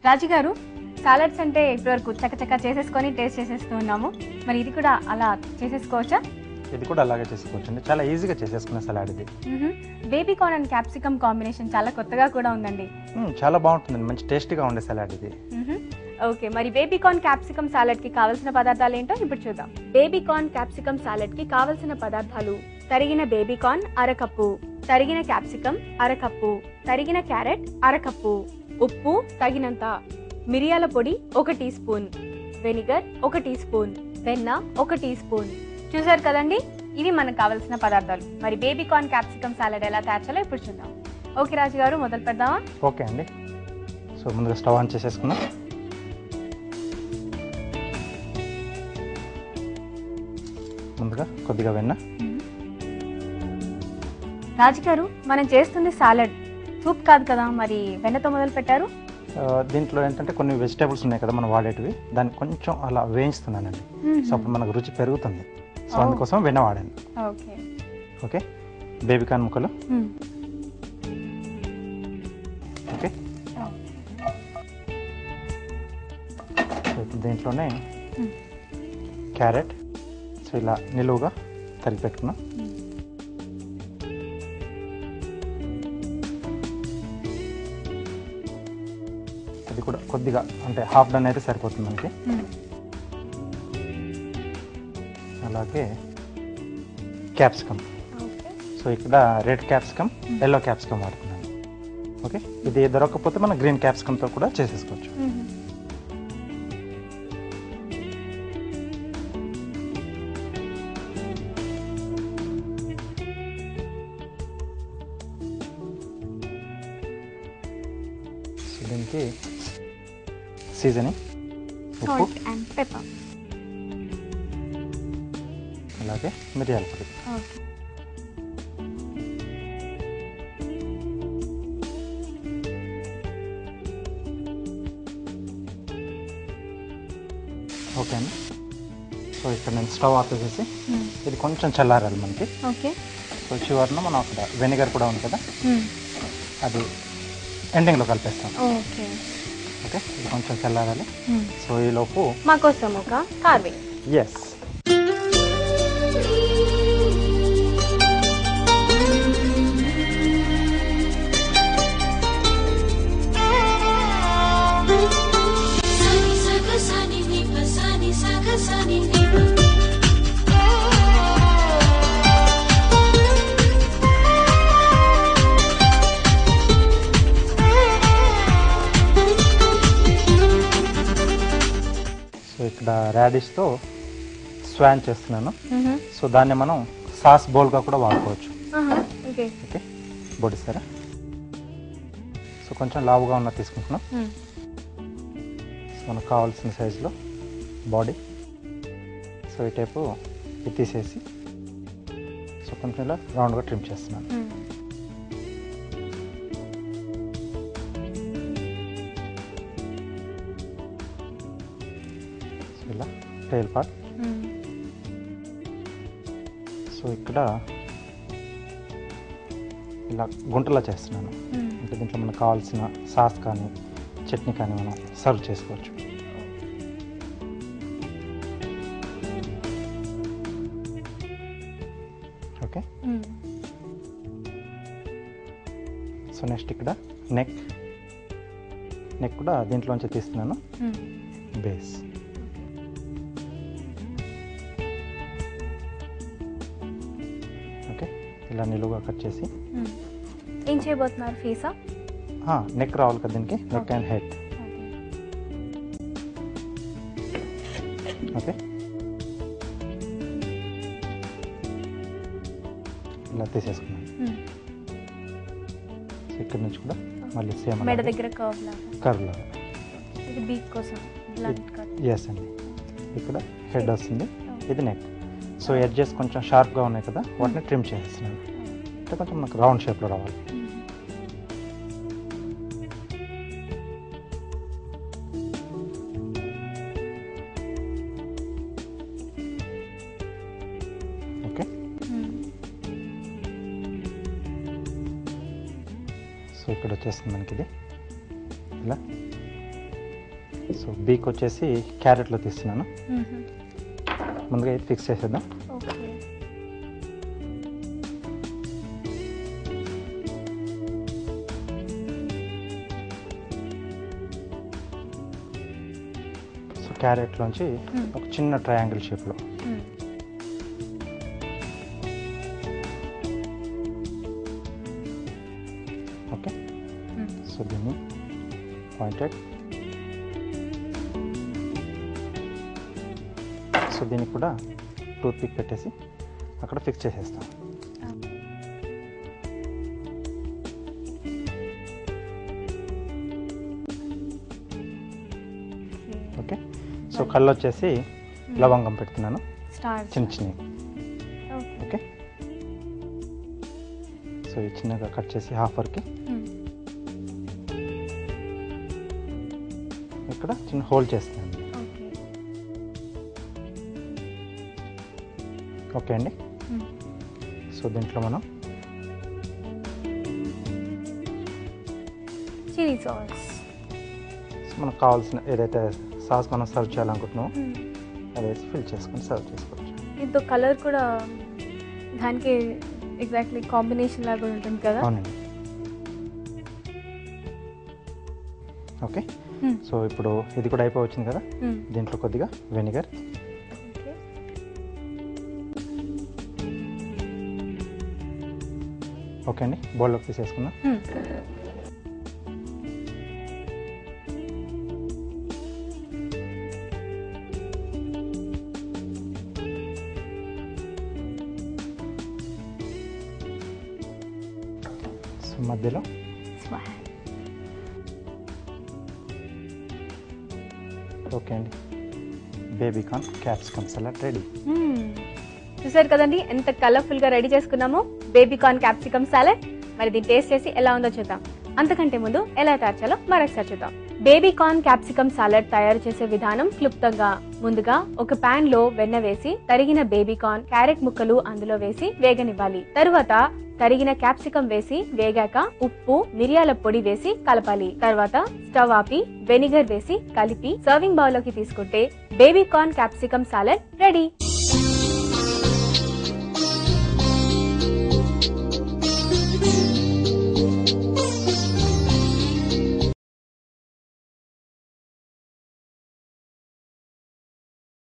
రాజు గారు, సాలడ్స్ అంటే ఇప్పటివరకు చకచకా చేసేసుకొని టేస్ట్ చేసేస్తూ ఉన్నాము. మరి ఇది కూడా అలా చేసేసుకోవచ్చా? ఇది కూడా అలాగే చేసుకోవచ్చండి. చాలా ఈజీగా చేసేసుకునే సలాడ్ ఇది. Baby corn and capsicum combination చాలా కొత్తగా కూడా ఉందండి. చాలా బాగుంటుందండి, మంచి టేస్టీగా ఉండే సలాడ్ ఇది. ఓకే, మరి బేబీ కార్న్ క్యాప్సికమ్ సాలడ్ కి కావాల్సిన పదార్థాలు ఏంటో ఇప్పుడు చూద్దాం. బేబీ కార్న్ క్యాప్సికమ్ సాలడ్ కి కావాల్సిన పదార్థాలు: తరిగిన బేబీ కార్న్ అరకప్పు, తరిగిన క్యాప్సికమ్ అరకప్పు, తరిగిన క్యారెట్ అరకప్పు, ఉప్పు తగినంత, మిరియాల పొడి 1 teaspoon, vinegar 1 teaspoon, వెన్న 1 టీ స్పూన్. చూసారు కదండి, ఇవి మనకు కావాల్సిన పదార్థాలు. మరి బేబీ కార్న్ క్యాప్సికమ్ సాలడ్ ఎలా తయారు చేయాలో ఇప్పుడు చూద్దాం. ఓకే రాజు గారు, మొదలు పెడదామా? ఓకే అండి. సో ముందుగా స్టవ్ ఆన్ చేసేసుకున్నాం. ముందుగా కొద్దిగా వెన్న. రాజు గారు, మనం చేస్తుంది సాలడ్, సూప్ కాదు కదా, మరి వెన్నతో మొదలు పెట్టారు? దీంట్లో ఏంటంటే కొన్ని వెజిటేబుల్స్ ఉన్నాయి కదా మనం వాడేటివి, దాన్ని కొంచెం అలా వేయిస్తున్నానండి. సో అప్పుడు మనకు రుచి పెరుగుతుంది. సో అందుకోసం వెన్న వాడాను. ఓకే ఓకే, బేబీ కార్న్ ముక్కలు. ఓకే, ఇప్పుడు దీంట్లోనే క్యారెట్ సో ఇలా నిలువుగా తరిగి పెట్టుకున్నాం. అది కూడా కొద్దిగా అంటే హాఫ్ డన్ అయితే సరిపోతుంది మనకి. అలాగే క్యాప్సికమ్. సో ఇక్కడ రెడ్ క్యాప్సికమ్, ఎల్లో క్యాప్సికమ్ వాడుతున్నాను. ఓకే, ఇది దొరకకపోతే మనం గ్రీన్ క్యాప్సికమ్తో కూడా చేసేసుకోవచ్చు. దీనికి సీజనింగ్ ఉప్పు అండ్ పెప్పర్, అలాగే మిరియాల పొడి. ఓకే అండి. సో ఇక్కడ నేను స్టవ్ ఆఫ్ చేసేసి ఇది కొంచెం చల్లారాలి మనకి. ఓకే, సో చివరిన మనం అక్కడ వెనిగర్ కూడా ఉంది కదా, అది ఎండింగ్లో కలిపేస్తాం. ఓకే ఓకే, ఇది కొంచెం చల్లారాలి. సో ఈలోపు మా కోసం ఒక కార్వింగ్. ఎస్, ఇక్కడ రాడిష్తో స్వాన్ చేస్తున్నాను. సో దాన్ని మనం సాస్ బౌల్గా కూడా వాడుకోవచ్చు. ఓకే, బొడిసారా. సో కొంచెం లావుగా ఉన్న తీసుకుంటున్నాం. సో మనకు కావాల్సిన సైజులో బాడీ. సో ఈ టైపు ఇది తీసేసి సో కొంచెం ఇలా రౌండ్గా ట్రిమ్ చేస్తున్నాను. ఇలా టైల్ పార్ట్. సో ఇక్కడ ఇలా గుంటలా చేస్తున్నాను. అంటే దీంట్లో మనకు కావాల్సిన సాస్ కానీ చట్నీ కానీ మనం సర్వ్ చేసుకోవచ్చు. ఓకే, సో నెక్స్ట్ ఇక్కడ నెక్ కూడా దీంట్లోంచి తీస్తున్నాను. బేస్. ఓకే, ఇలా నిలువుగా కట్ చేసి ఏం చేయబోతున్నారు? ఫీసా? నెక్ రావాలి కదా దీనికి, నెక్ అండ్ హెడ్. ఓకే, ఇలా తీసేసుకున్నాను. ఇక్కడ నుంచి కూడా మళ్ళీ సేమ్ మెడ దగ్గర కర్వ్ లాగా. ఇది బీక్ కోసం బ్లంట్ కట్. ఎస్ అండి, ఇక్కడ హెడ్ వస్తుంది, ఇది నెక్. సో ఎడ్జెస్ కొంచెం షార్ప్గా ఉన్నాయి కదా, వాటిని ట్రిమ్ చేసేస్తున్నాను. అంటే కొంచెం మనకు రౌండ్ షేప్లో రావాలి. ఓకే, సో ఇక్కడ వచ్చేస్తుంది మనకి ఇది ఇలా సో బీక్ వచ్చేసి క్యారెట్లో తీస్తున్నాను. ముందుగా ఇది ఫిక్స్ చేసేద్దాం. సో క్యారెట్లోంచి ఒక చిన్న ట్రయాంగిల్ షేప్లో ఓకే. సో దీన్ని పాయింటెడ్, సో దీన్ని కూడా టూత్ పిక్ పెట్టేసి అక్కడ ఫిక్స్ చేసేస్తాం. ఓకే. సో కళ్ళు వచ్చేసి లవంగం పెడుతున్నాను చిన్న చిన్నవి. ఓకే. సో ఈ చిన్నగా కట్ చేసి హాఫ్ వరకు ఇక్కడ చిన్న హోల్ చేస్తున్నాను. ఓకే అండి. సో దీంట్లో మనం చిల్లీ సాస్, మనకు కావాల్సిన ఏదైతే సాస్ మనం సర్వ్ చేయాలనుకుంటున్నామో అది వేసి ఫిల్ చేసుకొని సర్వ్ చేసుకోవచ్చు. దీంతో కలర్ కూడా దానికి ఎగ్జాక్ట్లీ కాంబినేషన్ లాగా ఉంటుంది కదా. అవునండి. ఓకే. సో ఇప్పుడు ఇది కూడా అయిపోవచ్చింది కదా. దీంట్లో కొద్దిగా వెనిగర్, ఓకే అండి, బౌల్లోకి తీసేసుకుందాం. సో మధ్యలో ఓకే అండి, బేబీకార్న్ క్యాప్సికమ్ సలాడ్ రెడీ. చూసారు కదండి ఎంత కలర్ఫుల్ గా రెడీ చేసుకున్నామో బేబీకార్న్ క్యాప్సికమ్ సాలెడ్. మరి దీన్ని టేస్ట్ చేసి ఎలా ఉందో చూద్దాం. అంతకంటే ముందు ఎలా తయారు చేయాలో మరొకసారి చూద్దాం. బేబీకార్న్ క్యాప్సికమ్ సాలెడ్ తయారు చేసే విధానం క్లుప్తంగా. ముందుగా ఒక పాన్ లో వెన్న వేసి తరిగిన బేబీకార్న్, క్యారెట్ ముక్కలు అందులో వేసి వేగనివ్వాలి. తరువాత తరిగిన క్యాప్సికం వేసి వేగాక ఉప్పు, మిరియాల పొడి వేసి కలపాలి. తర్వాత స్టవ్ ఆపి వెనిగర్ వేసి కలిపి సర్వింగ్ బౌల్ లోకి తీసుకుంటే బేబీకార్న్ క్యాప్సికమ్ సాలెడ్ రెడీ.